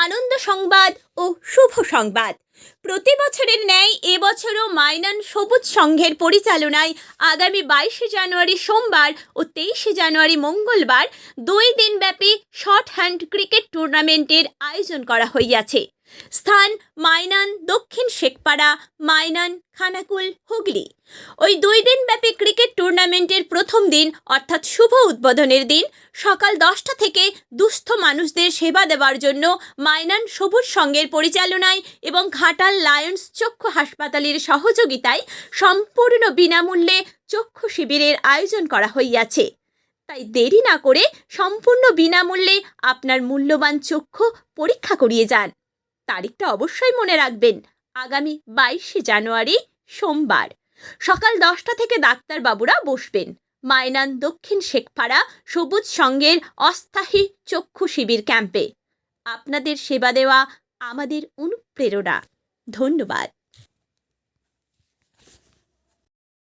আনন্দ সংবাদ ও শুভ সংবাদ। প্রতি বছরের ন্যায় এবছরও মাইনান সবুজ সংঘের পরিচালনায় আগামী 22শে জানুয়ারি সোমবার ও 23শে জানুয়ারি মঙ্গলবার 2 দিনব্যাপী শর্ট হ্যান্ড ক্রিকেট টুর্নামেন্টের আয়োজন করা হইয়াছে। স্থান মাইনান দক্ষিণ শেখপাড়া, মাইনান, খানাকুল, হুগলি। ওই 2 দিনব্যাপী ক্রিকেট টুর্নামেন্টের প্রথম দিন অর্থাৎ শুভ উদ্বোধনের দিন সকাল 10টা থেকে দুস্থ মানুষদের সেবা দেওয়ার জন্য মাইনান সবুজ সংঘের পরিচালনায় এবং ঘাটাল লায়ন্স চক্ষু হাসপাতালের সহযোগিতায় সম্পূর্ণ বিনামূল্যে চক্ষু শিবিরের আয়োজন করা হইয়াছে। তাই দেরি না করে সম্পূর্ণ বিনামূল্যে আপনার মূল্যবান চক্ষু পরীক্ষা করিয়ে যান। তারিখটা অবশ্যই মনে রাখবেন, আগামী 22শে জানুয়ারি সোমবার সকাল 10টা থেকে ডাক্তারবাবুরা বসবেন মাইনান দক্ষিণ শেখপাড়া সবুজ সংঘের অস্থায়ী চক্ষু শিবির ক্যাম্পে। আপনাদের সেবা দেওয়া আমাদের অনুপ্রেরণা। ধন্যবাদ।